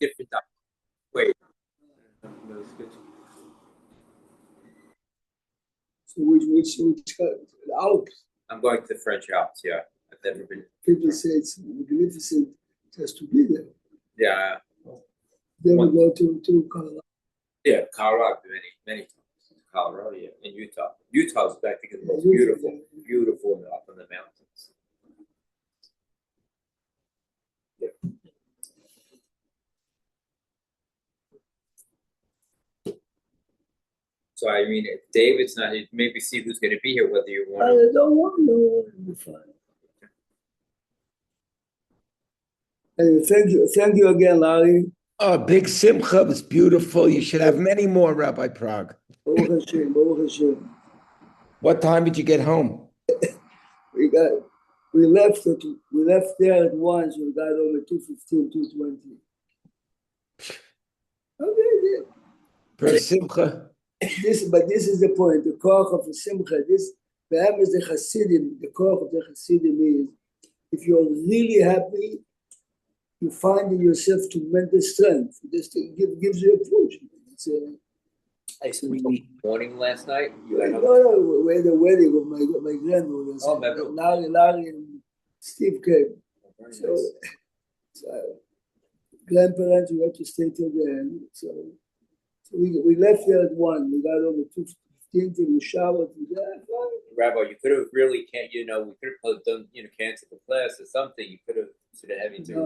different. Wait. So which the Alps? I'm going to the French Alps. Yeah, I've never been. People say it's magnificent just to be there. Yeah. Then we go to Colorado. Yeah, Colorado many times. Colorado, yeah, and Utah. Utah's I think is the most beautiful up in the mountains. Yeah. So I mean, if David's not, maybe see who's going to be here. Whether you want. I don't want no one to be fine. Anyway, thank you again, Larry. Oh, big simcha. It's beautiful. You should have many more, Rabbi Prague. Baruch Hashem, Baruch Hashem. What time did you get home? We left there at 1, so we got home at 2:15, 2:20. Okay, For simcha. But this is the point. The koach of the simcha. This is the Hasidim. The koach of the Hasidim is if you're really happy, you find in yourself tremendous strength. It just gives you a push. I slept morning last night. No, we had a wedding of my grandmother. Oh, Larry and Steve came. So grandparents, we had to stay till the end. So we left there at 1. We got home at 2:15 till we showered. Rabbi, you could have really we could have done, canceled the class or something. You could have instead of having to No,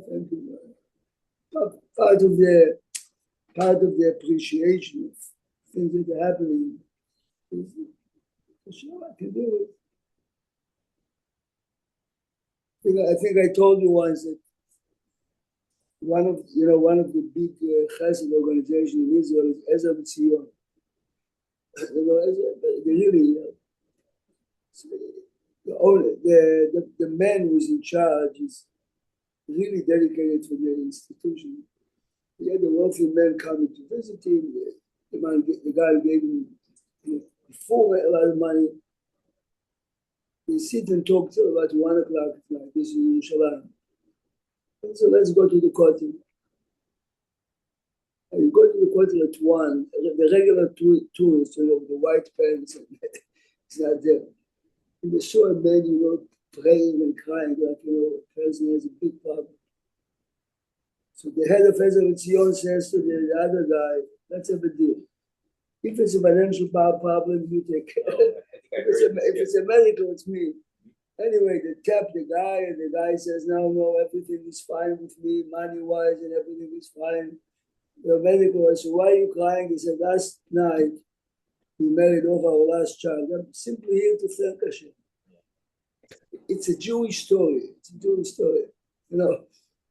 thank you. Part of the appreciation of things that are happening is for sure I can do it. I think I told you once that one of the big chesed organizations in Israel is Ezra B'Tzion. They really the man who's in charge is really dedicated to the institution. He had a wealthy man coming to visit him. The guy gave him before a lot of money. They sit and talk till about 1 o'clock at night. This is in Yerushalayim. So let's go to the kotel. And you go to the kotel at 1. The regular tourist, with the white pants, it's not there. And they saw a man, praying and crying like, a person has a big problem. So the head of Ezra B'Tzion says to the other guy, let's have a deal. If it's a financial problem, you take care. If it's a medical, it's me. Anyway, they tapped the guy, and the guy says, no, everything is fine with me, money-wise, and everything is fine. The medical, I said, why are you crying? He said, last night, we married off our last child. I'm simply here to thank Hashem. It's a Jewish story.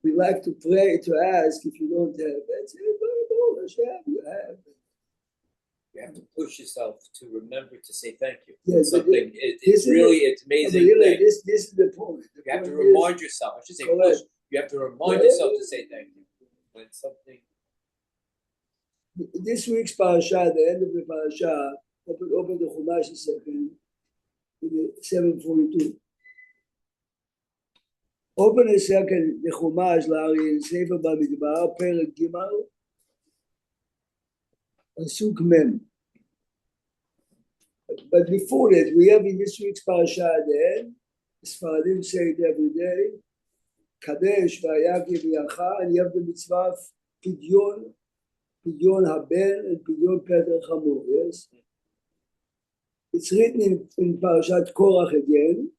We like to pray, to ask if you don't have. That's Hashem, you have. You have to push yourself to remember to say thank you. Yes, something. It's amazing. This is the point. You have to remind yourself. I should say push. You have to remind yourself to say thank you when something. This week's parasha, the end of the parasha, open the Chumash a second, 7:42. Open a second the Chumash, Larry, in Sefer Bamidbar, Perek Gimel, Pasuk Mem. But before that, we have in this week's parasha at the end, Sfaradim say it every day, Kadesh v'Yakim v'Yacha, and you have the mitzvah of Pidyon Haben and Pidyon Peter Chamor, yes? It's written in Parashat Korach again,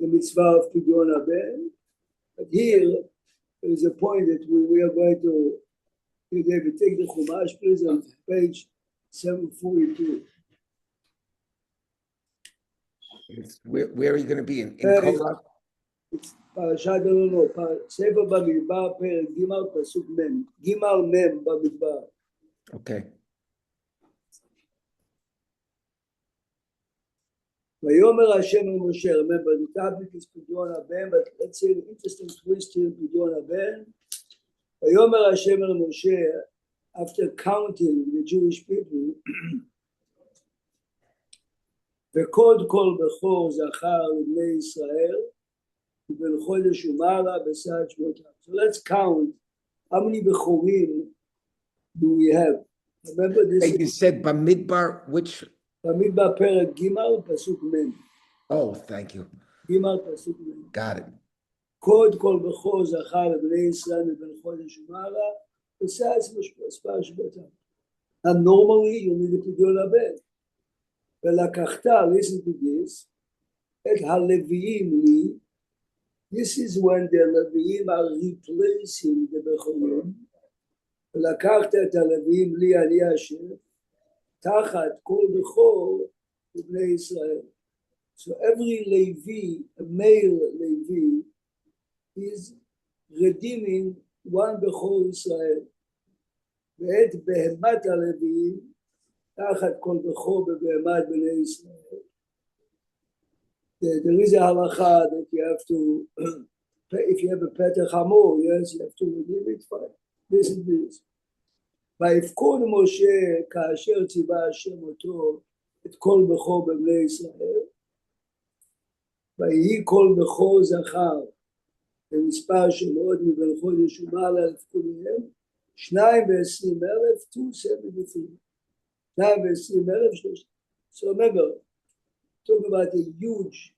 the mitzvah of Pidyon Haben, but here there is a point that we are going to, David, take the Chumash, please, on page 742. Where are you going to be? In Korach? It's Parashat, no. Sefer Bamidbar, Perek Gimel, Pasuk Mem. Gimel Mem, Bamidbar. Okay. Vayomer Hashem el Moshe. Remember, the topic is Pidyon Haben, but let's say the interesting twist here in Pidyon Haben. Vayomer Hashem el Moshe, after counting the Jewish people, וקוד כל בכור זכר לבני ישראל, ובן חודש ומעלה בסד שמותיו. So let's count how many Bechorim do we have? Remember this? Hey, you said Bamidbar, which? Bamidbar Perek Gimal Pasuk Mem. Oh, thank you. Gimal Pasuk Mem. Got it. קוד כל בכור זכר לבני ישראל מבין חודש ומעלה, עושה עצמו הספר שבותם. And normally you need to פדיון הבן. ולקחת, listen to this, את הלוויים לי, this is when the לוויים are replacing the בכורים, ולקחת את הלוויים לי אני השם, תחת כל בכור לבני ישראל. So every Levi, a male Levi, is redeeming one Bechor Israel. ואת בהמת הלוויים, תחת כל בכור בבהמת בני ישראל. There is a halacha that you have to, if you have a Petach Hamor, yes, you have to redeem it, fine. This is this. ויפקוד משה כאשר ציווה השם אותו את כל בכור בבני ישראל, ויהי כל בכור זכר, במספר של עוד מבין חודש ומעלה לפקודיהם, 22,000, 273. 22,000. So remember, talking about a huge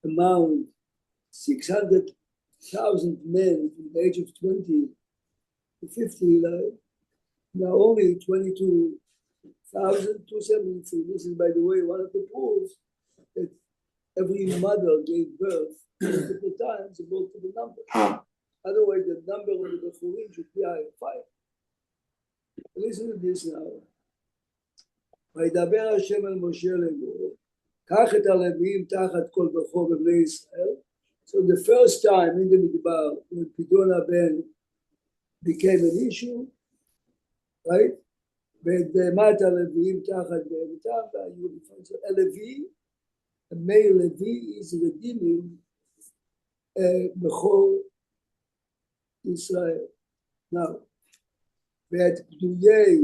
amount, 600,000 men from the age of 20 to 50, now only 22,273. This is, by the way, one of the proofs that every mother gave birth multiple times, a multiple number. Otherwise, the number of the Bechurim should be higher, 5. Listen to this now. וידבר השם אל משה לאמור, קח את הלוויים תחת כל בכור בבני ישראל. So the first time in the Midbar, when Pidyon Ben became an issue, right? ואת בהמת הלוויים תחת בהמתם, והיו לפני זה. הלוי, a male Levi is redeeming בכור ישראל. Now, ואת פדויי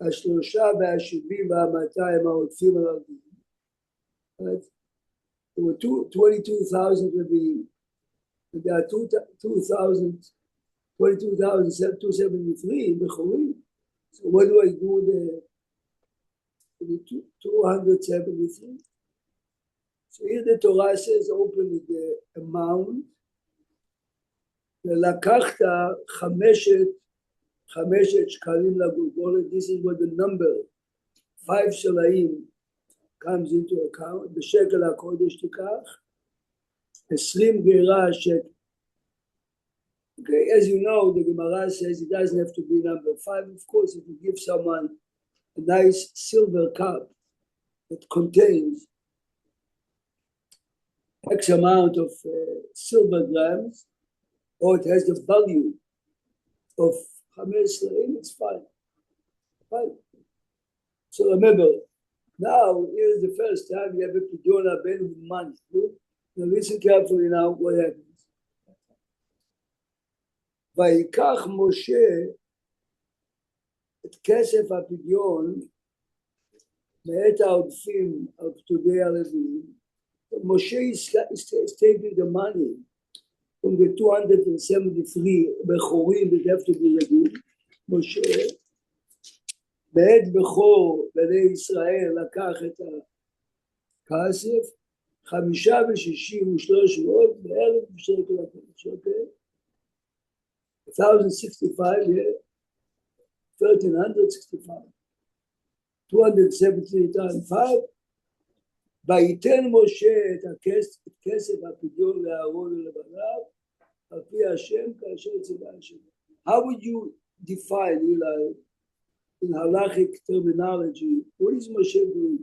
השלושה והשבעים והמאתיים העוטפים על הלוויים. There were 22,000 Leviim. And there are 22,273 Bechorim. So what do I do with the 273? So here the Torah says, open the amount, ולקחת חמשת שקלים לגולגולת. This is what the number, 5 שלאים comes into account. בשקל הקודש תיקח, 20 גרה שקל. Okay, as you know, the Gemara says it doesn't have to be number 5. Of course, if you give someone a nice silver cup that contains X amount of silver grams, or it has the value of Chamesh Slayim, it's fine. Fine. So remember, now here's the first time you have a Pidyon Ben with money. Now listen carefully now what happens. ויקח משה את כסף הפדיון מאת העודפים על פדויי הלוויים. Moshe is taking the money from the 273 Bechorim that have to be redeemed. Moshe, מאת בכור בני ישראל לקח את הכסף, 65,300 בערך בשקל הקודש, אוקיי? 1,065, yeah, 1,365, 273 times 5. ויתן משה את כסף הפדיון לאהרון ולבניו, על פי השם כאשר ציווה השם. How would you define, Eli, in halachic terminology, what is Moshe doing?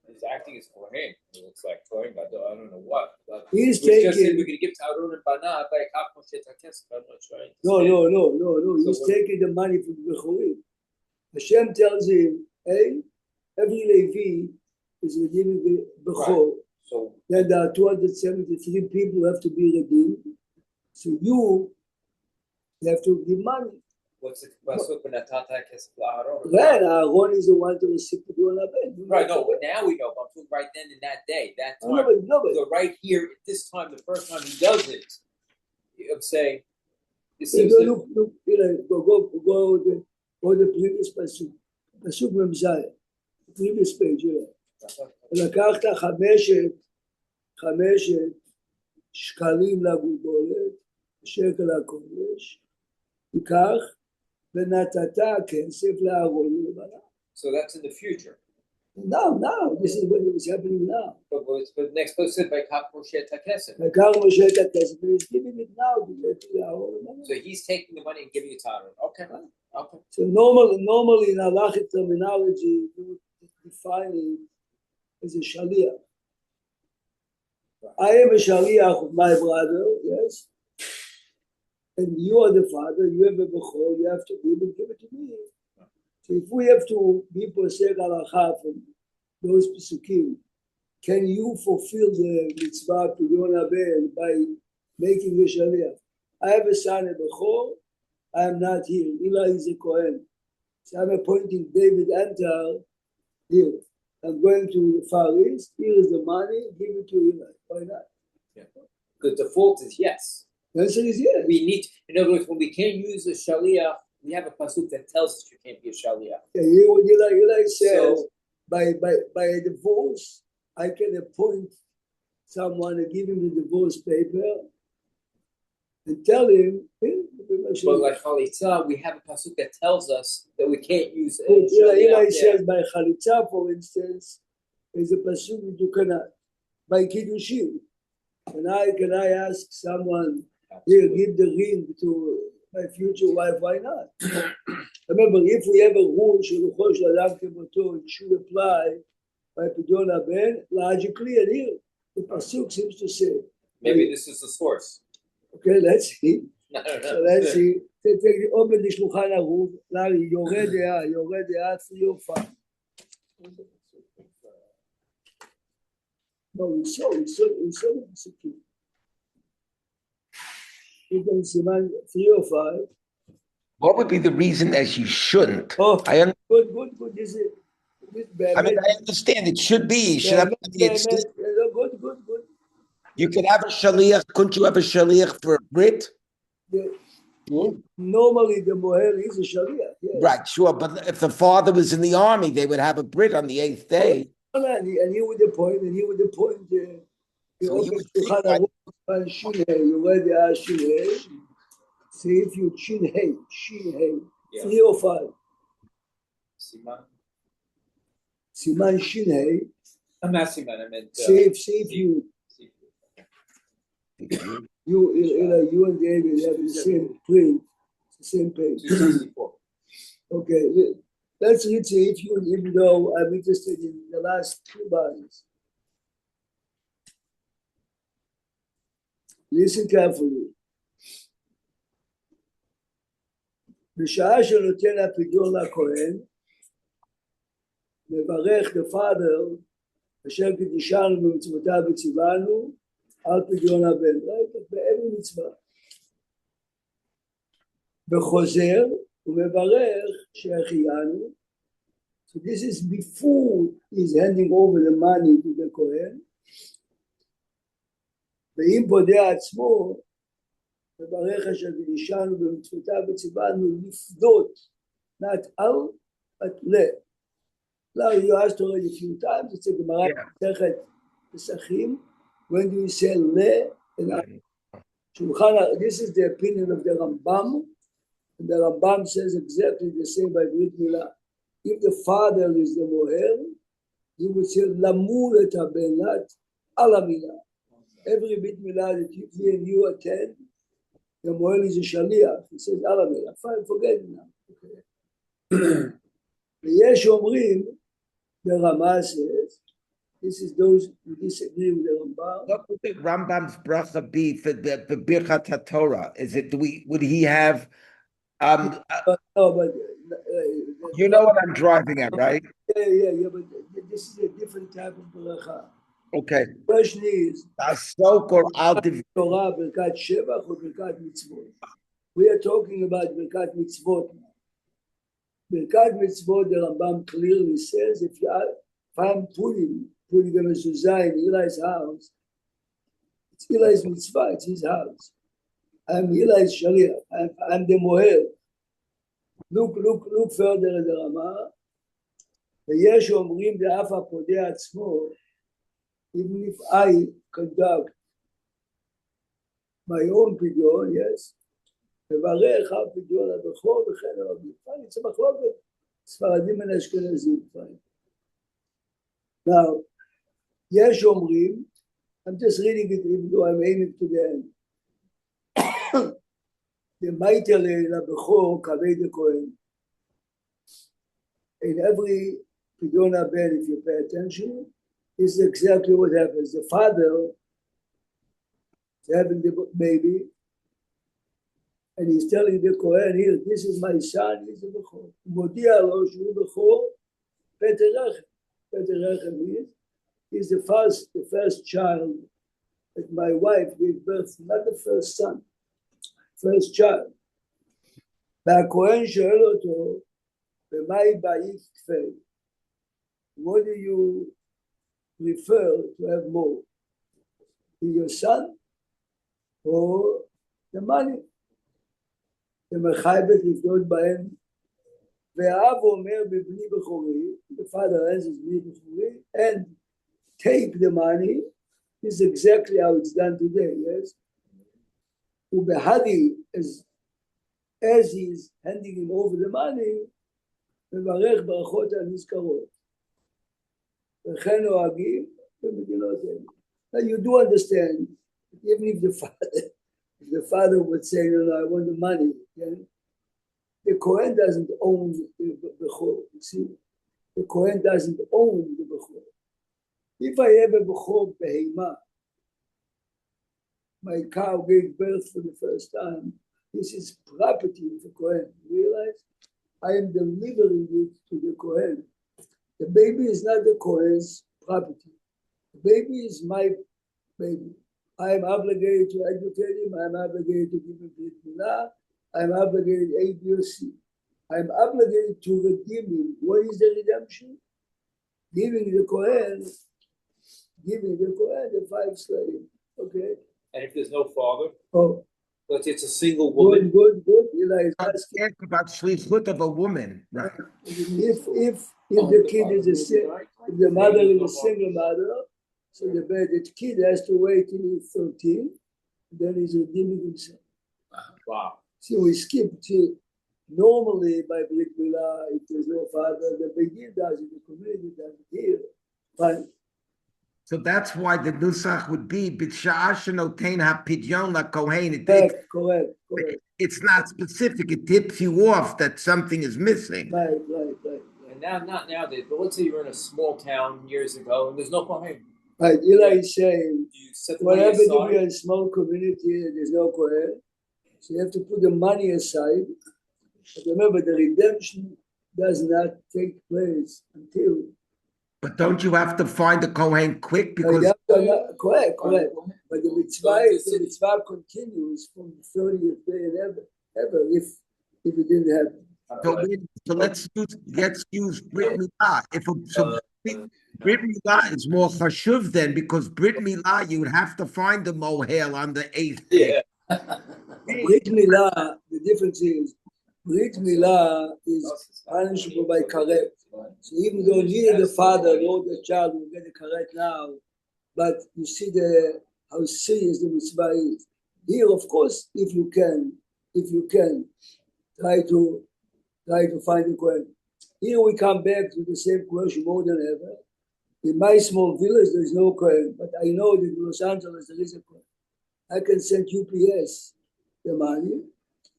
He's acting as Kohen. It looks like Kohen, but I don't know what. But He's we just said taking. we're going to give to Aaron and Banav, like half Moshe Takes. I'm not trying to No. say. He's So taking the money from the Bechorim. Hashem tells him, hey, every Levi is redeeming the Bechor. Right. So Then there are 273 people who have to be redeemed. So you have to give money. what's the pasuk Benatata Kesef Aaron? Then Aaron is the one to receive the Pidyon Ben. Right. No, but now we know. But I'm talking right then in that day, that time. No, but So right here, at this time, the first time he does it, I'm saying It seems that, look, go the previous pasuk. pasuk ממזל. previous page, ולקחת חמשת שקלים לגולגולת, שקל הקודש, תיקח ונתת כסף לאהרון ולבניו. so that's in the future. Now, this is what is happening now. But next verse said, "Vayikach Moshe et hakesef." לקח משה את הכסף, and he's giving it now to לאהרון ולבניו. So he's taking the money and giving it to Aaron. Okay. So normally in halachic terminology, you would define it as a shaliach. I am a shaliach of my brother, yes. And you are the father, you have a bechor, you have to give it to me. So if we have to be posek halacha from those pesukim, can you fulfill the mitzvah to Yonah Ben by making a shaliach? I have a son, a bechor, I am not here. Eli is a Kohen. So I'm appointing David Antar here. I'm going to the Far East. Here is the money. Give it to Eli. Why not? Yeah. The default is yes. The answer is yes. We need, in other words, when we can't use a shaliach, we have a pasuk that tells us you can't be a shaliach. Yeah, here what Eli says, So- by a divorce, I can appoint someone and give him the divorce paper and tell him, But like chalitza, we have a pasuk that tells us that we can't use a Eli shaliach. says by Chalitza, for instance, is a pasuk that you cannot. By Kiddushin, can I ask someone, here, give the ring to my future wife, why not? Remember, if we have a rule, Shuluchosh Ladam Kemoto, it should apply by Pidyon Ben, logically, and here, the pasuk seems to say. Maybe this is the source. Okay, let's see. No. So let's see. Open the Shulchan Aruch, Larry, Yoreh De'ah 305. No, we saw the Pesukim. Even Siman 305. What would be the reason that you shouldn't? Oh, I good. This is I mean, I understand it should be. You should have. good. You could have a shaliach. Couldn't you have a shaliach for a brit? Normally, the moher is a shaliach. Yes. Right, sure. But if the father was in the army, they would have a brit on the 8th day. And he would appoint. So you would think Shulchan that- Aruch Shinhei, Yoreh De'ah Shinhei. See if you Shinhei, Yeah. 305. Siman. Siman Shinhei. I'm not Siman, I meant. See if you and David have the same print, the same page. 264. Okay, let's read see if you, even though I'm interested in the last two bodies. Listen carefully. בשעה שנותן הפדיון לכהן, מברך the father, אשר קידשנו במצוותיו וציוונו, על פדיון הבן. באיזה מצווה? וחוזר ומברך שהחיינו. So this is before he's handing over the money to the Kohen. ואם פודה עצמו, מברך אשר קידשנו במצוותיו וציוונו לפדות, not out, but let. Now you asked already a few times, it's a Gemara, Masechet Pesachim. When do you say le? This is the opinion of the Rambam, and the Rambam says exactly the same by Brit Milah. If the father is the moher, he would say lamul et haben, not ala milah. Every Brit Milah that me and you attend, the moher is a shaliach. He says ala milah. Fine, forget it now. Okay. ויש אומרים, the Rama says, this is those who disagree with the Rambam. What would the Rambam's bracha be for Birchat HaTorah? Is it? Would he have? You know what I'm driving at, right? Yeah. But this is a different type of bracha. Okay. The question is, Asok or al Torah, Birkat Shevach or Birkat Mitzvot? We are talking about Birkat Mitzvot now. Birkat Mitzvot, the Rambam clearly says, if I'm putting a mezuzah in Eli's house, it's Eli's mitzvah, it's his house. I'm Eli's Shaliach. I'm the Mohel. Look further at the Rama. ויש אומרים לאף הפודה עצמו, even if I conduct my own פדיון, yes, מברך על פדיון הבכור וכן הרבים. It's a מחלוקת. ספרדים and אשכנזים. Now, יש אומרים, I'm just reading it even though I'm aiming to the end. דמייטלה לבכור כבד הכהן. In every פדיון הבן, if you pay attention, this is exactly what happens. The father is having the baby, and he's telling the Kohen, here, this is my son, he's a Bechor. מודיע לו שהוא בכור, פטר רחם. פטר רחם is the first child that my wife gave birth, not the first son, first child. והכהן שואל אותו, במאי באי כפי? What do you prefer to have more? Your son or the money? ומחייבת לפדות בהם, והאב אומר בבני בכורי, the father answers בני בכורי, and take the money. This is exactly how it's done today, yes? ובהדי, as he's handing him over the money, מברך ברכות הנזכרות. וכן נוהגים במדינות אלה. Now you do understand, even if the father would say, no, I want the money, okay? The Kohen doesn't own the Bechor, you see? The Kohen doesn't own the Bechor. If I have a Bechor behema, my cow gave birth for the first time, this is property of the Kohen. You realize? I am delivering it to the Kohen. The baby is not the Kohen's property. The baby is my baby. I am obligated to educate him. I am obligated to give him Brit Milah. I am obligated A, B, or C. I am obligated to redeem him. What is the redemption? Giving the Kohen the 5 slaves. Okay. And if there's no father, but it's a single woman. Good. Eli is asking. Ask about shlichut of a woman, right? If the kid is if the mother is a single mother, so the kid has to wait till he's 13, then he's redeeming himself. Wow. See, we skip. Normally by Brit Milah, if there's no father, the Begin does it, the community does it here. Fine. So that's why the nusach would be b'sha'ah shenotein ha'pidyon lakohen. Correct. It's not specific. It tips you off that something is missing. Right. And now, not nowadays, but let's say you were in a small town years ago and there's no Kohen. Right, Eli is saying, You set the what money happens if aside? you're in a small community and there's no Kohen? So you have to put the money aside. But remember, the redemption does not take place until. But don't you have to find the Kohen quick? Because Correct. But the mitzvah continues from the 30th day and ever if it didn't happen. So let's use Brit Milah. Brit Milah is more chashuv then, because Brit Milah you would have to find the mohel on the 8th day. Yeah. Brit Milah, the difference is Brit Milah is punishable by karet. So even though neither the father nor the child will get a karet now, but you see how serious the mitzvah is. Here, of course, if you can, try to find the Kohen. Here we come back to the same question more than ever. In my small village, there is no Kohen, but I know that in Los Angeles there is a Kohen. I can send UPS the money,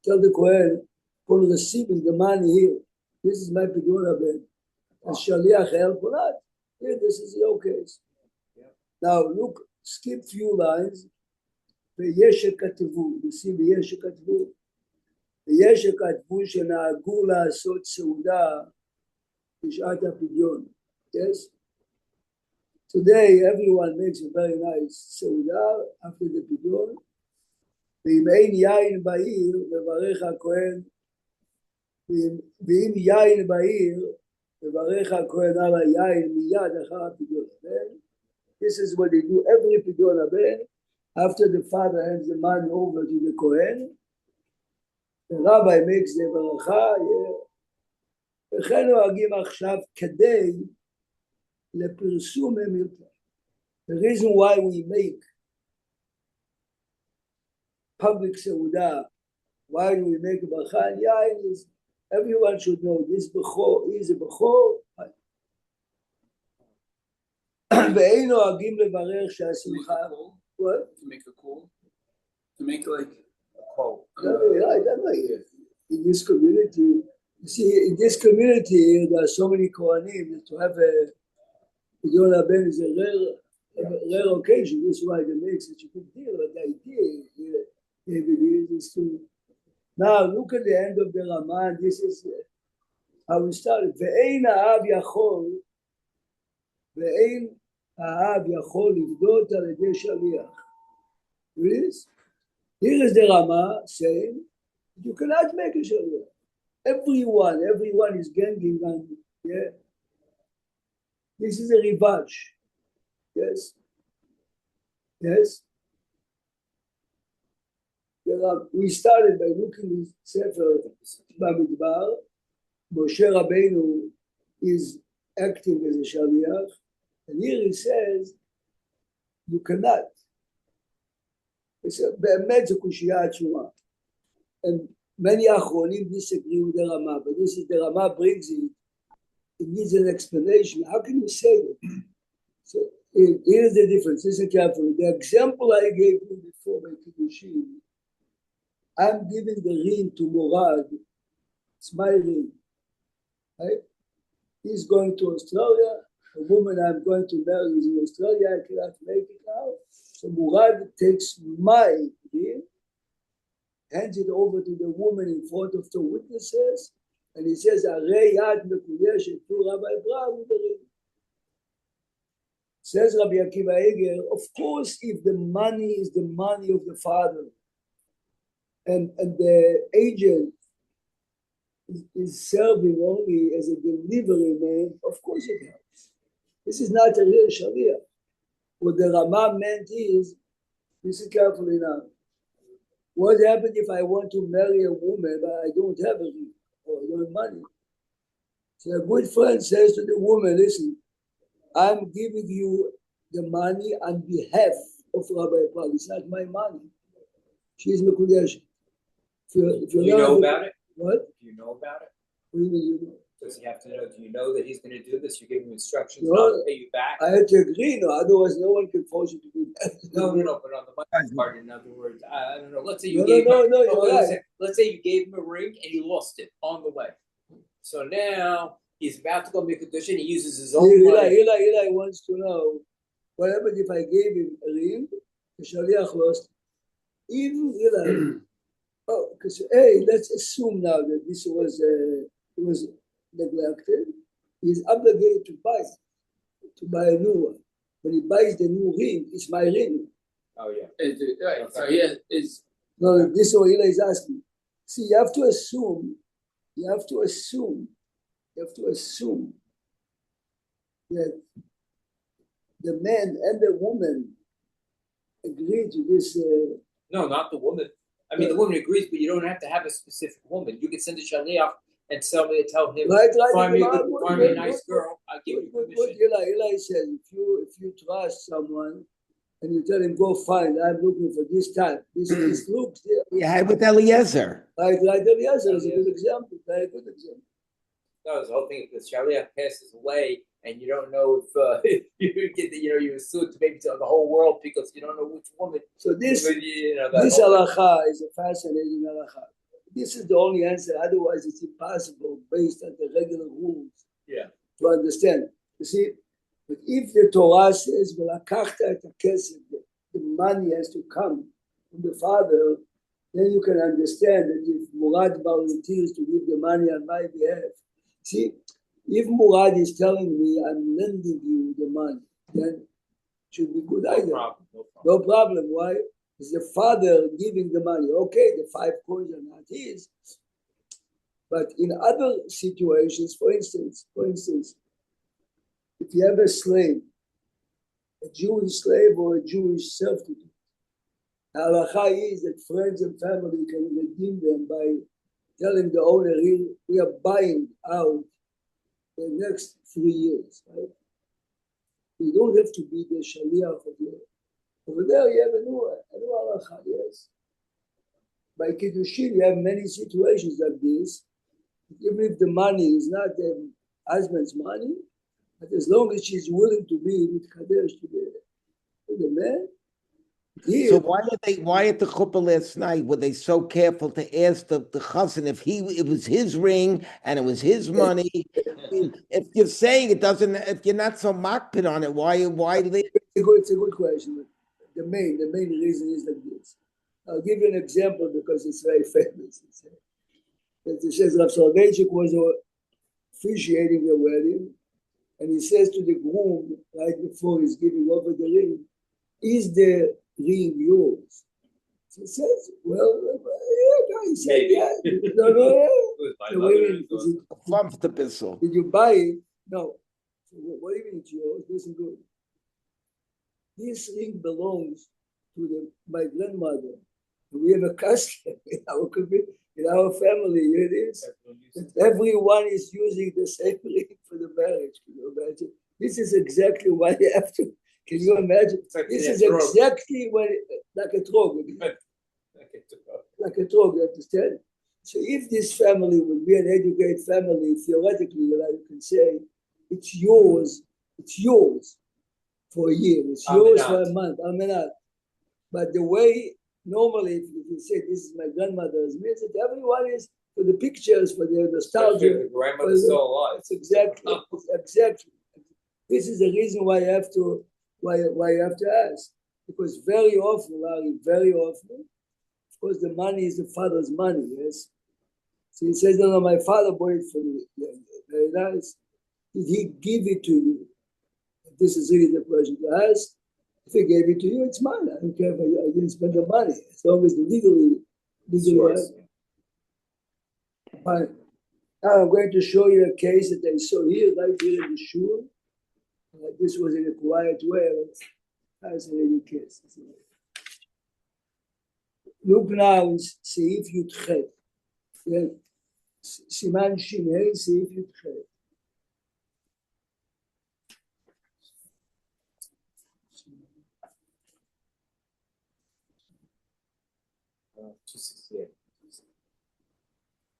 tell the Kohen, upon receiving the money here, this is my pidyon ben. And Shaliach help or not. Here, this is your case. Yeah. Now look, skip few lines. ויש שכתבו, you see ויש שכתבו. ויש שכתבו שנהגו לעשות סעודה בשעת הפדיון. Yes? Today everyone makes a very nice סעודה after the פדיון. ואם אין יין בעיר, מברך הכהן. ואם יין בעיר, מברך הכהן על היין מיד אחר הפדיון הבן. This is what they do every פדיון הבן. After the father hands the money over to the Kohen, the rabbi makes the ברכה, וכן נוהגים עכשיו כדי לפרסום המילתא. The reason why we make public seudah, why do we make a bracha and yain is everyone should know this bechor is a bechor. ואין נוהגים לברך שהשמחה. What? To make a call? To make like a call? In this community, you see, in this community, there are so many Kohanim to have a Gidon Ben is a rare occasion. This is why they make such a big deal. But the idea is to now look at the end of the Rama. This is how we started. Ve'ein ha'av yachol livdot al yedei shaliach. Here is the Rama saying you cannot make a shaliach. Everyone is ganging on you. Yeah. This is a revenge. Yes. We started by looking at Sefer Bamidbar. Moshe Rabbeinu is acting as a shaliach, and here he says, you cannot. It's a kushiyah atshuma. And many Achronim disagree with the Rama, but this is the Rama brings it. It needs an explanation. How can you say that? So here's the difference. Listen carefully. The example I gave you before by Kiddushin, I'm giving the ring to Murad. It's my ring. Right? He's going to Australia. The woman I'm going to marry is in Australia. I cannot make it now. So Murad takes my ring, hands it over to the woman in front of the witnesses, and he says, Arei yad mekudeshet to Rabbi Brah with the ring. Says Rabbi Akiva Eger, of course, if the money is the money of the father, and the agent is serving only as a delivery man, of course it helps. This is not a real Sharia. What the Rama meant is, listen carefully now, what happens if I want to marry a woman but I don't have a ring or I don't have money? So a good friend says to the woman, listen, I'm giving you the money on behalf of Rabbi Paul. It's not my money. She's Mekudesh. If Do you know about it? What? Do you know about it? What do you mean you know? Does he have to know? Do you know that he's going to do this? You give him instructions No, not to pay you back? I had to agree, no, otherwise no one can force you to do that. No, but on the money part, in other words, I don't know. Let's say you No, gave him. you're right. Let's say you gave him a ring and you lost it on the way. So now he's about to go make a dish and he uses his own money. Eli wants to know what happens if I gave him a ring, the Shaliach lost. Even Eli, because let's assume now that this was neglected. He's obligated to buy a new one. When he buys the new ring, it's my ring. Oh yeah. Right. So yeah, is No, this is what Eli is asking. See, you have to assume that the man and the woman agree to this. No, not the woman. I mean, the woman agrees, but you don't have to have a specific woman. You can send a shaliach and tell him, Right, find me a nice girl. I'll give you permission. Eli says, if you trust someone and you tell him, go find, I'm looking for this type, this looks there. Yeah, with Eliezer. Right, Eliezer is a good example, very good example. No, the whole thing, if the shaliach passes away and you don't know if you get you assume to maybe tell the whole world because you don't know which woman. So this this halakha is a fascinating halakha. This is the only answer. Otherwise, it's impossible based on the regular rules. Yeah. To understand. You see, but if the Torah says, "V'lakachta et hakesef," the money has to come from the father, then you can understand that if Murad volunteers to give the money on my behalf, see, if Murad is telling me I'm lending you the money, then it should be good either. No problem. Why? It's the father giving the money. Okay, the 5 coins are not his. But in other situations, for instance, if you have a slave, a Jewish slave or a Jewish servitude, Halacha is that friends and family can redeem them by telling the owner, we are buying out the next 3 years, right? You don't have to be the shaliach of the. Over there, you have a new halacha, yes. By Kiddushin, you have many situations like this. Even if the money is not the husband's money, but as long as she's willing to be with Kadesh to the man, So why at the chuppah last night were they so careful to ask the chassan if it was his ring and it was his money? I mean, if you're saying it doesn't, if you're not so makpid on it, why leave? It's a good question. The main reason is like this. I'll give you an example because it's very famous. It says Rav Soloveitchik was officiating the wedding, and he says to the groom right before he's giving over the ring, "Is the ring yours?" So he says, "Well, yeah." He said, "Yeah." No. Did you buy it? No. So what do you mean it's yours? Listen good. This ring belongs to my grandmother. We have a custom in our family. It is that everyone is using the same ring for the marriage. Can you imagine? This is exactly why you have to. Can you imagine? This is exactly what like a trog. Like a trog, you understand? So if this family would be an educated family, theoretically, you can say it's yours for a year, it's yours for a month. But the way normally, if you say this is my grandmother's, means that everyone is for the pictures, for the nostalgia. The grandmother's still alive. It's exactly. This is the reason why you have to ask, because very often, of course, the money is the father's money. Yes. So he says, "No, my father bought it for me." Yeah, very nice. Did he give it to you? This is really the question to ask. If he gave it to you, it's mine. I don't care if I didn't spend the money, as long as legally. Fine. Now I'm going to show you a case that I saw here, right here in the shul. This was in a quiet way. Fascinating case. Look now in Seif Yudchet. Siman Shinei, Seif Yudchet.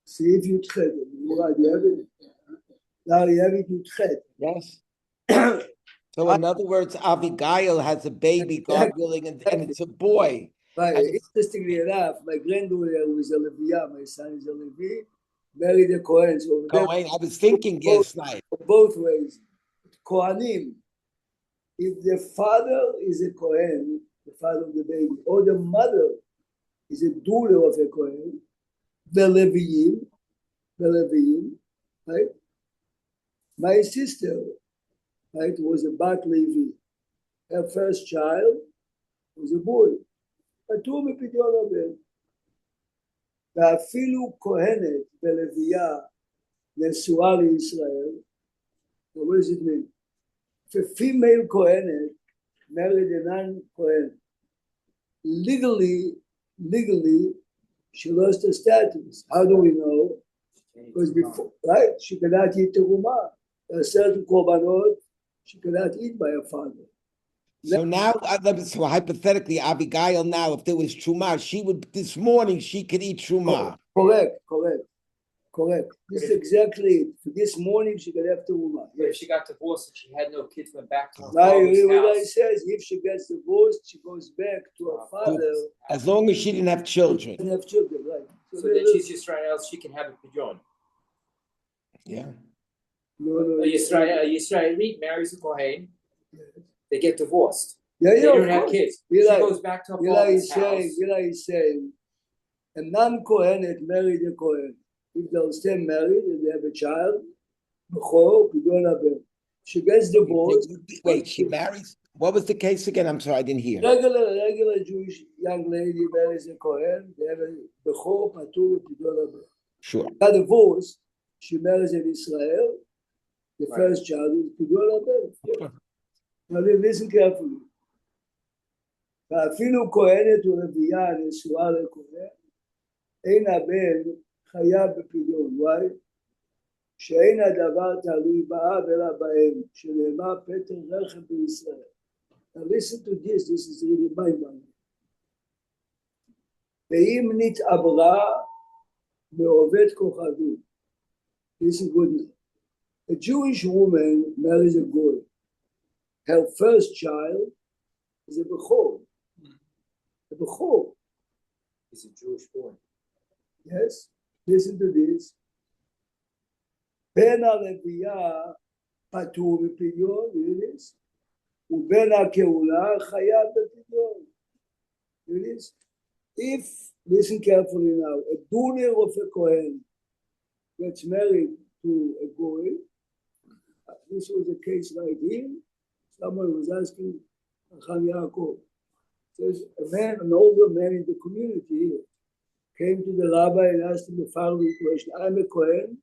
Seif Yudchet. Murad, you have it? Now you have it Yudchet. Yes. So in other words, Abigail has a baby, God willing, and it's a boy. Right. Interestingly enough, my granddaughter who is a Leviah, my son is a Levi, married a Kohen. So Kohen, I was thinking last night. Both ways. Kohanim, if the father is a Kohen, the father of the baby, or the mother is a doula of a Kohen, the Leviim, right? My sister, right, was a Bat Levi. Her first child was a boy. פטור מפדיון הבן. ואפילו כהנת בלוויה נשואה לישראל, what does it mean? If a female Kohenet married a non-Kohen, legally, she lost her status. How do we know? Because before, right, she cannot eat terumah. There are certain korbanot she cannot eat by her father. So now, so hypothetically, Abigail now, if there was truma, this morning she could eat truma. Correct. This is exactly it. This morning she could have terumah. But if she got divorced and she had no kids, went back to her Now, father's what I house. says, if she gets divorced, she goes back to her father. As long as she didn't have children. Didn't have children, right? So then she's Yisrael, she can have a pidyon. Yeah. No. A Yisraeli marries a Kohen, they get divorced. Yeah, They don't have kids. She goes back to her father's house. He's saying, a non-Kohenet married a Kohen. If they'll stay married and they have a child, she gets divorced. Wait, she marries? What was the case again? I'm sorry, I didn't hear. Regular Jewish young lady marries a Kohen. They have a bechor patur pidyon haben. Sure. Got divorced. She marries in Israel. The first child is pidyon haben. Now listen carefully. ואפילו כהנת ולוויה נשואה לכהן, אין הבן חייב בפדיון. וואי? שאין הדבר תלוי באב אלא באם, שנאמר פטר רחם בישראל. Now listen to this, this is really mind-blowing. ואם נתעברה מעובד כוכבים, this is good news. A Jewish woman marries a goy. Her first child is a bechor. A bechor. He's a Jewish boy. Yes, listen to this. בן הלוויה פטור בפדיון, יודיס, ובן הכהונה חייב בפדיון. יודיס? If, listen carefully now, a daughter of a Kohen gets married to a goy, this was a case like him, someone was asking Chacham Yaakov, says a man, an older man in the community here, came to the rabbi and asked him the following question. I'm a Kohen,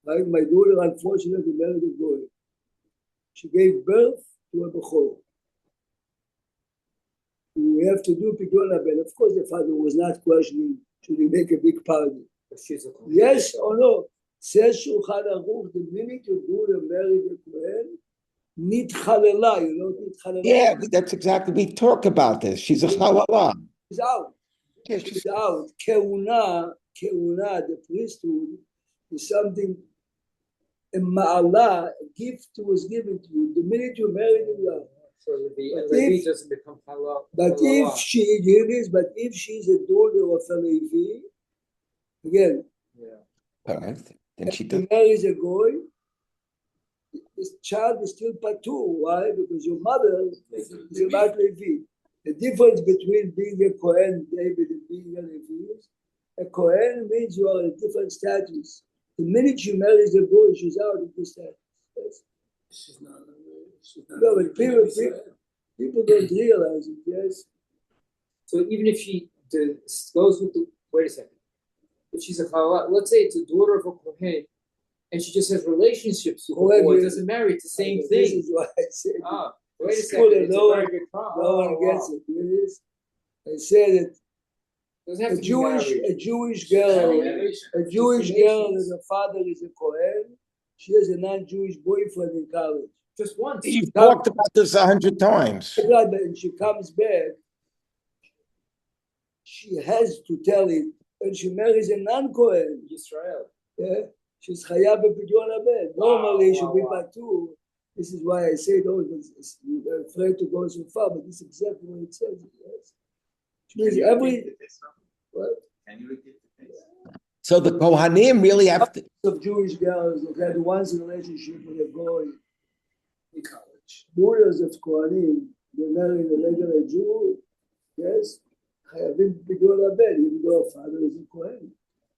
right? My daughter unfortunately married a goy. She gave birth to a bechor. We have to do pidyon haben. Of course, the father was not questioning, should he make a big party? Yes or no? Says Shulchan Aruch, the minute your daughter married a Kohen, nitchalela, you know nitchalela? Yeah, that's exactly, we talk about this. She's a halala. She's out. Yeah, She's out. Keuna, the priesthood, is something, a ma'ala, a gift was given to you. The minute you married him, you are. So the Levi doesn't become halal. But if she is, but if she's a daughter of a Levi, again, correct. Then she if does. she marries a goy, this child is still patur. Why? Because your mother is not Levi. The difference between being a Kohen, David, and being a Levi is a Kohen means you are in different status. The minute you marry the goy, she's out of the status. Yes. She's not. No, but people don't realize it. Yes. So even if she goes with the, wait a second, if she's a halal, let's say it's a daughter of a Kohen, and she just has relationships with a boy, doesn't marry, it's the same This thing. is why I said Wait a it's second, cool, it's no a very big problem. no one gets it. It is. I said that Doesn't have a to be married. Jewish girl, a Jewish girl, Relations. and her father is a Kohen. She has a non-Jewish boyfriend in college. Just once. You've talked about this 100 times. And she comes back. She has to tell him when she marries a non-Kohen. Israel. Yeah, she's chayav b'pidyon haben. Normally, she be patur. This is why I say those. You're afraid to go so far, but this is exactly what it says. Yes. Which means every what? Can you repeat the case? So the Kohanim really have to. Of Jewish girls that had once a relationship with a boy in college. Daughters of Kohanim, they marry a regular Jew. Yes, chayavim b'pidyon haben, even though her father is a Kohen.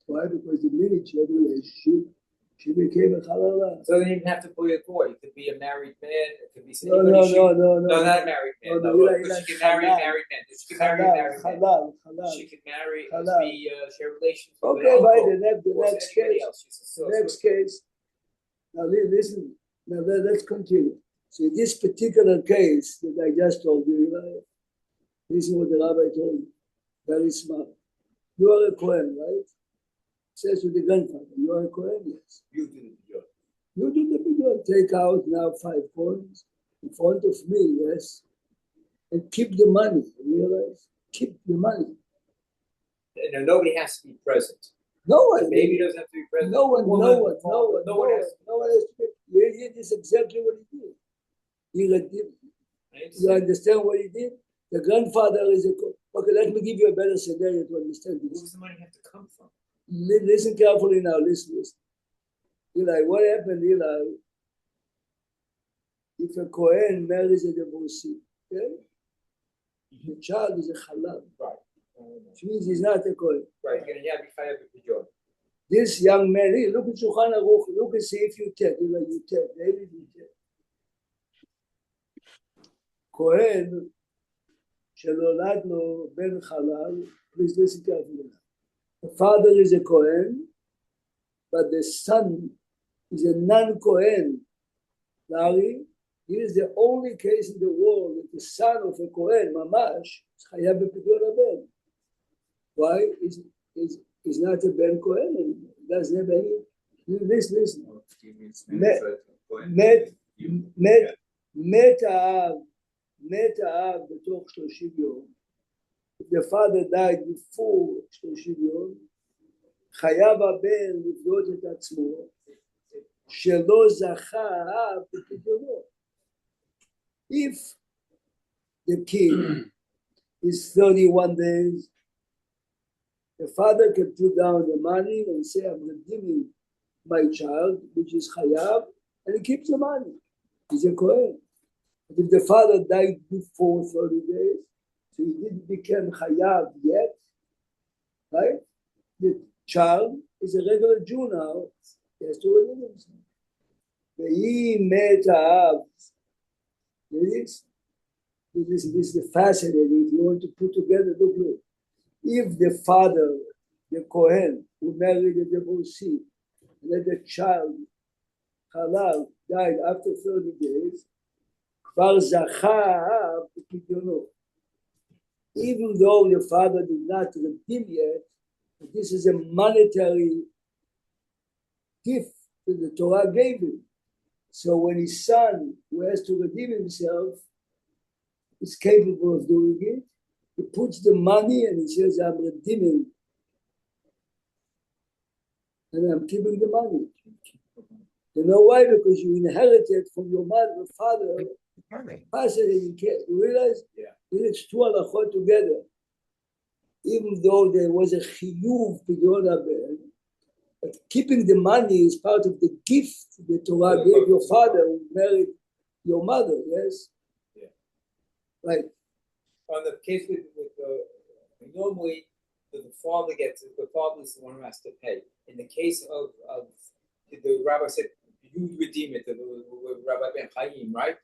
Why? Because the minute she had a relationship, she became a halala. So they didn't have to be a boy. It could be a married man. It could be No, anybody. no, Not a married man. No, No, no, because like she could marry a halal. married man. She could marry a married man. Halal. She could marry, Halal. share relations with Okay, an by uncle the or next anybody case. else. She's a Next case. Now listen. Now let's continue. So in this particular case that I just told you, this is what the rabbi told me. Very smart. You are a Kohen, right? Says to the grandfather, you are a Kohen, yes. You do the job. You do the video. Take out now 5 coins in front of me, yes, and keep the money. Realize, keep the money. And nobody has to be present. No one. The baby doesn't have to be present. No one has to be. This is exactly what he did. You understand what he did? The grandfather is a. Okay, let me give you a better scenario to understand Where this. does the money have to come from? Listen carefully now. Listen. Eli, what happened, Eli? If a Kohen marries a divorcee, okay? The child is a halal. Right. Which means he's not a Kohen. Right. You're going to be chayav b'pidyon. This young man, hey, look at Shulchan Aruch, look and see if you take, Eli, you take, David, you take. Kohen, שנולד לו בן חלל, please listen carefully. The father is a Kohen, but the son is a non-Kohen. Larry, It is the only case in the world that the son of a Kohen, Mamash, is chayav b'pidyon haben. Why? Is not a Ben Kohen anymore. Doesn't have any. Listen. מת האב בתוך 30 יום. If the father died before 30 יום, חייב הבן לבדות את עצמו, שלא זכה האב בפדיונו. If the kid is 31 days, the father can put down the money and say, I'm redeeming my child, which is chayav, and he keeps the money. He's a Kohen. But if the father died before 30 days, so he didn't become chayav yet, right? The child is a regular Jew now. He has to redeem himself. He met Av. This is fascinating. If you want to put together, look. If the father, the Kohen, who married a divorcee, and then the child, Halal, died after 30 days, כבר זכה בפדיונו. Even though the father did not redeem yet, this is a monetary gift that the Torah gave him. So when his son, who has to redeem himself, is capable of doing it, he puts the money and he says, I'm redeeming. And I'm keeping the money. You know why? Because you inherited from your mother, father, fascinating. You realize? Yeah. It's two halachot together. Even though there was a chiyuv b'yon haben, but keeping the money is part of the gift the Torah gave your father who married your mother, yes? Yeah. Right. On the case with normally the father is the one who has to pay. In the case of the rabbi said, you redeem it, the Rabbi Ben Chaim, right?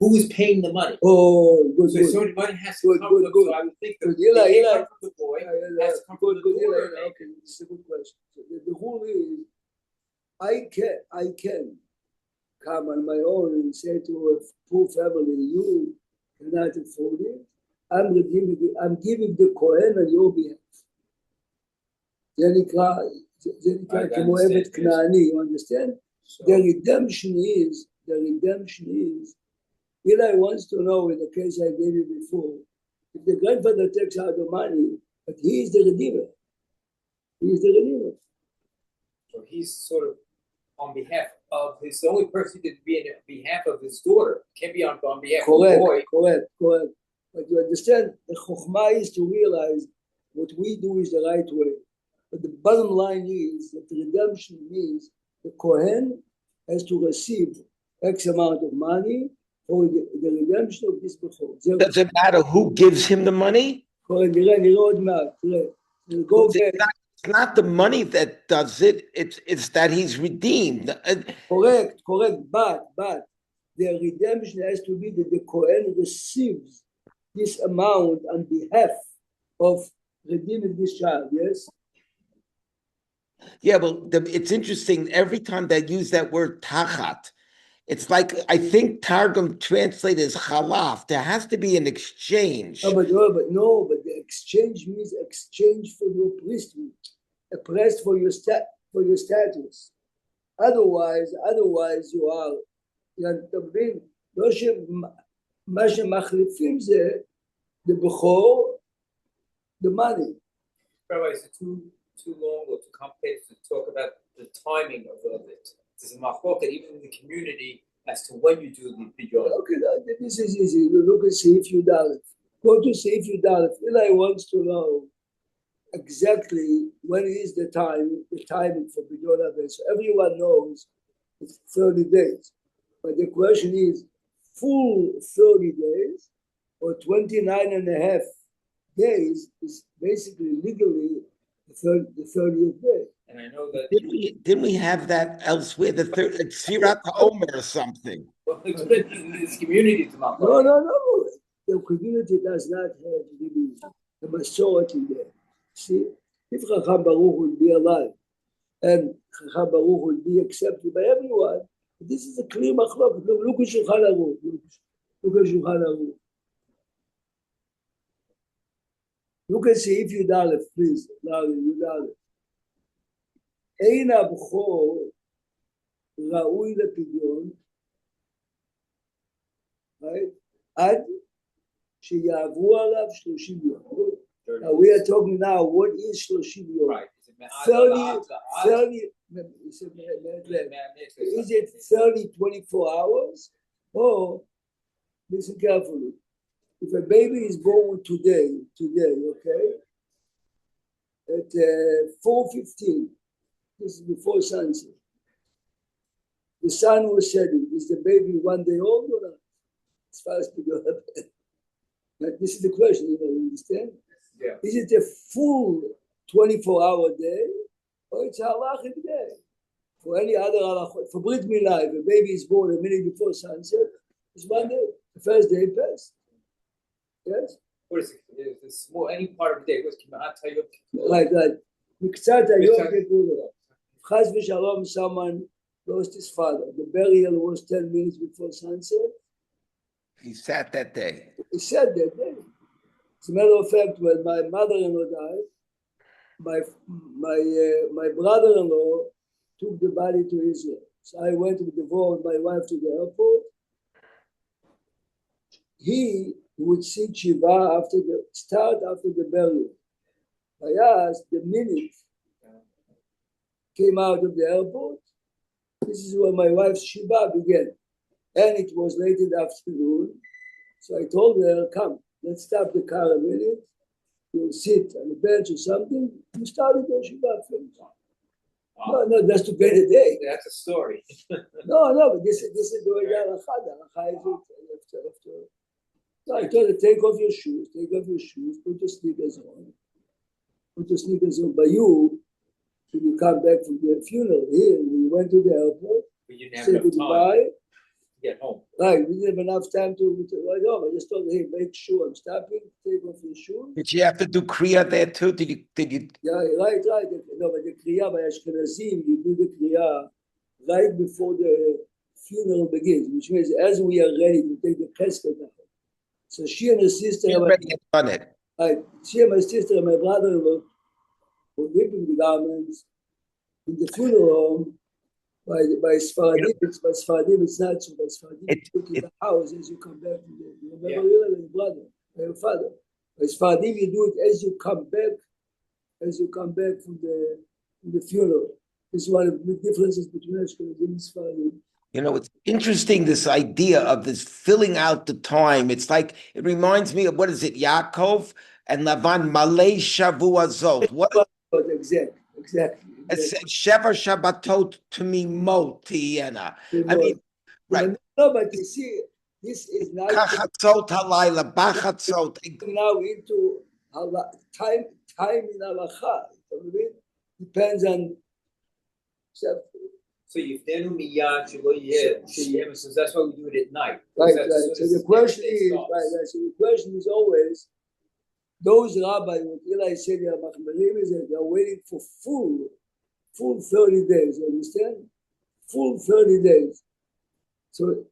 Who is paying the money? Oh, good. So the money has to come from the boy. So I would think the come from the boy has to come from the daughter. Okay, it's a good question. So the rule is, I can come on my own and say to a poor family, you cannot afford it. I'm giving the Kohen on your behalf. זה נקרא כמו עבד כנעני, you understand? The redemption is, Eli wants to know, in the case I gave you before, if the grandfather takes out the money, but he is the redeemer. So he's sort of on behalf of the only person who could be on behalf of his daughter. Can't be on behalf of the boy. Correct. But you understand, the chokhmah is to realize what we do is the right way. But the bottom line is that the redemption means the Kohen has to receive X amount of money for the redemption of this bechor. Does it matter who gives him the money? It's not the money that does it. It's that he's redeemed. Correct. But the redemption has to be that the Kohen receives this amount on behalf of redeeming this child. Yes. Yeah, but it's interesting. Every time they use that word tachat, it's like, I think Targum translated as chalaf. There has to be an exchange. But the exchange means exchange for your priesthood, a priest for your status. Otherwise you are מה שמחליפים זה the bechor, the money. Rabbi, is it too long or too complicated to talk about the timing of it? There's a machloket even in the community as to when you do the pidyon. Okay, this is easy. You look at Seif Yudalef. Go to Seif Yudalef. Eli wants to know exactly when is the timing for pidyon haben. So everyone knows it's 30 days. But the question is, full 30 days or 29 and a half days is basically legally the 30th day. And I know that didn't we have that elsewhere? The third, like Sirat Omer or something. Well, this community to my No. The community does not have really the majority there. See, if Chacham Baruch will be alive and Chacham Baruch will be accepted by everyone, This is a clear machlok. Look at Shulchan Aruch. Look at Shulchan Aruch. Look at Seif Yud Aleph, please. Yud Aleph. Ein הבכור ראוי לפדיון, עד שיעברו עליו 30 יום. We are talking now, what is 30 יום? Right. 30, is it 30, 24 hours? Or, listen carefully, if a baby is born today, okay, at 4:15, this is before sunset, the sun was setting, is the baby 1 day old or not? As far as people have but this is the question, you understand? Yeah. Is it a full 24-hour day, or it's a halachic day? For any other halachot, for Brit Milah, if a baby is born a minute before sunset, it's 1 day. The first day passed. Yes? What is it? It's small, any part of the day. What's Kimat Hayom? Right. Miktzat Hayom Kippur. Chas v'shalom, someone lost his father. The burial was 10 minutes before sunset. He sat that day. He said that day. As a matter of fact, when my mother-in-law died, my brother-in-law took the body to Israel. So I went with my wife to the airport. He would sit Shiva after the burial. I asked the minute came out of the airport. This is when my wife's Shiva began. And it was late in the afternoon. So I told her, come, let's stop the car a minute. You'll sit on the bench or something. You started your Shiva finish. Wow. No, just to pay the day. That's a story. No, but this is the way the halacha is. So I told her, take off your shoes, put your sneakers on. But you, when you come back from the funeral, here, we went to the airport, But you never said have time goodbye. to get home. Right, we didn't have enough time to ride home. I just told her, hey, make sure I'm stopping, take off your shoes. Did you have to do Kriya there too? Did you? Yeah, right. No, but the Kriya by Ashkenazim, you do the Kriya right before the funeral begins, which means as we are ready to take the casket out. So she and her sister, You already had done it. she and my sister and my brother-in-law were whipping the garments in the funeral home. By Sfaradim, it's not so. By Sfaradim, you put in the house as you come back. You remember your brother, your father. By Sfaradim, you do it as you come back from the funeral. This is one of the differences between Ashkenazim and Sfaradim. You know, it's interesting, this idea of this filling out the time. It's like, it reminds me of, what is it, Yaakov and Lavan, Malay Shavuazot. What? Exactly. It said, Sheva Shabbatot to me Tiena. I mean, right. No, but you see, this is now Kachatzot halayla, bachatzot. now into time in halacha. Depends on. So Yiftenu miyad shelo yeh sheyem. So that's why we do it at night. Right. So the question is, So the question is always, those rabbis, what Eli said, they are machmerim, is that they are waiting for full 30 days. You understand? Full 30 days. So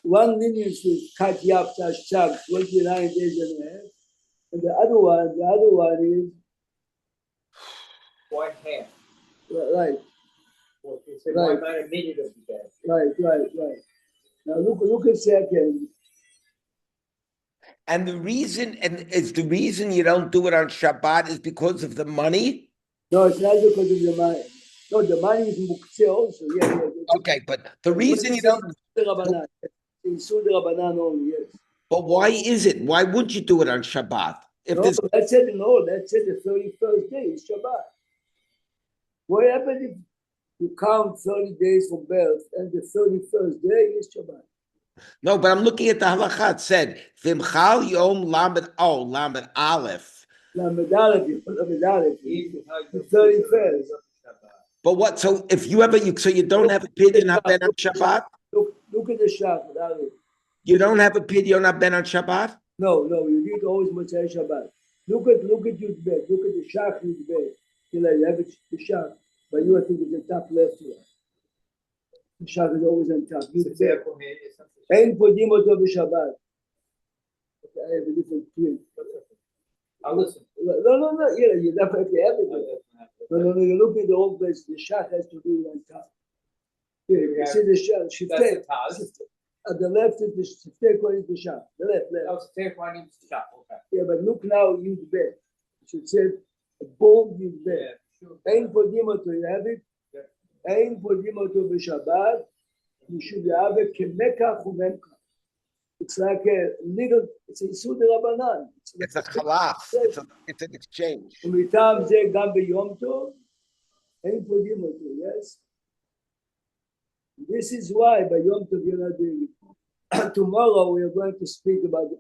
one lineage will cut yap tash chak 29 days and a half, and the other one is One half. right. Why not a minute of the day? Right. Now look at second. And the reason you don't do it on Shabbat is because of the money? No, it's not because of the money. No, the money is muktzeh also. Yeah. Okay, but the reason you don't. It's the Rabbanan only, yes. But why is it? Why wouldn't you do it on Shabbat? That's it. The 31st day is Shabbat. What happens if you count 30 days from birth and the 31st day is Shabbat? No, but I'm looking at the halakha. It said, Vimchal Yom Lamed Aleph. Lamed Aleph, the 31st. But what? So if you so you don't have a pidyon haben on Shabbat? Look at the Shabbat, Aleph. You don't have a pidyon haben on Shabbat? No, you need always Motzei Shabbat. Look at Yud Bet. Look at the Shach Yud Bet. You have the Shach, but you think it's the top left one. The shach is always on top. So therefore, maybe it's something. Ein podim oto b'Shabbat. Okay, I have a different print. I'll listen. No. Yeah, you definitely have it. No. You look at the old place. The shach has to be on top. Here, you see the shach. That's the Taz. At the left is the Siftei according to shach. The left. Oh, so therefore, I need to shop. Okay. Yeah, but look now, Yud Bet. It should say a bold Yud Bet. Yeah, sure. Ein podim oto, you have it? Ein podim oto b'Shabbat. You should have it kemekach u'memkach. It's like a little, it's a Yisud Rabbanan. It's a chalach. It's an exchange. ומטעם זה גם ביום טוב, אין פודים אותו, yes? This is why by Yom Tov you're not doing it. Tomorrow we are going to speak about it.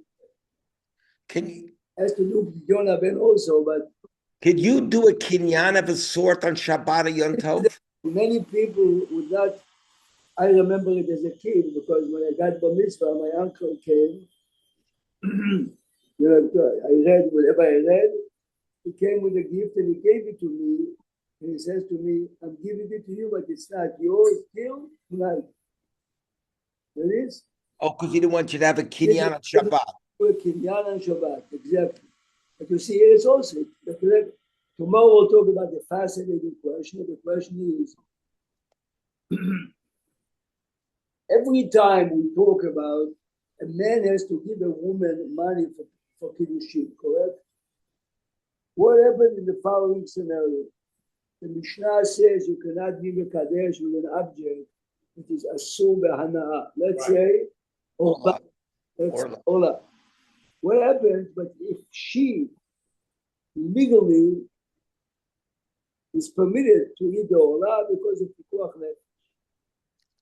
Can you? Has to do with Yonah Ben also, but Could you do a kinyan of a sort on Shabbat or Yom Tov? many people would not. I remember it as a kid because when I got bar mitzvah, my uncle came. I read whatever I read. He came with a gift and he gave it to me. And he says to me, I'm giving it to you, but it's not yours till tonight. It is? Oh, because he didn't want you to have a kinyan on Shabbat. Kinyan on Shabbat, exactly. But you see, here it's also, tomorrow we'll talk about the fascinating question. The question is, every time we talk about a man has to give a woman money for kiddushin, correct? What happened in the following scenario? The Mishnah says you cannot give a kadesh with an object which is asur behanaa. Let's say, Orla. Ola. What happens? But if she legally is permitted to eat the ola because of pikuach nefesh,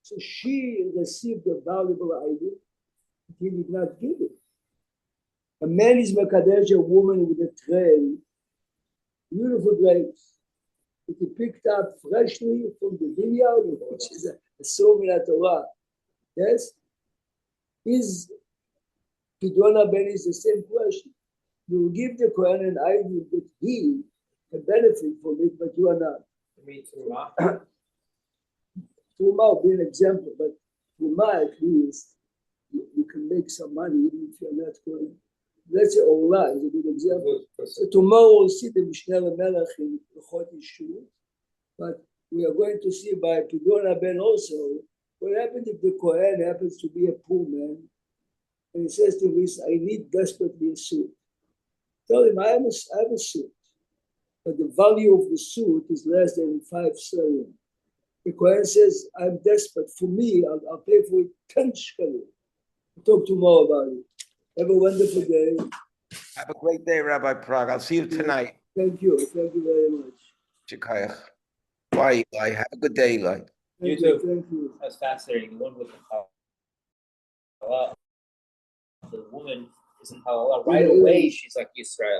so she received a valuable item, he did not give it. A man is mekadesh a woman with a tray, beautiful grapes, that he picked up freshly from the vineyard, which is a Somin Torah. Yes? Is Pidyon Ben is the same question. You will give the Kohen an item that he can benefit from it, but you are not. You mean Truma? Truma will be an example, but Truma at least you can make some money even if you're not going. Let's say Ola is a good example. So tomorrow we'll see the Mishnah Melech in Chot Yishuv, but we are going to see by Pidyon Ben also what happens if the Kohen happens to be a poor man and he says to me, I need desperately a suit. Tell him, I have a suit, but the value of the suit is less than 5 shekels. The Kohen says, I'm desperate. For me, I'll pay for it 10 shekels. We'll talk tomorrow about it. Have a wonderful day. Have a great day, Rabbi Prague. I'll see you tonight. Thank you. Thank you very much. Shikayach. Bye, Eli. Have a good day, Eli. You too. Thank you. That's fascinating. The one with the halal. The woman isn't halal. Right away, she's like Yisrael.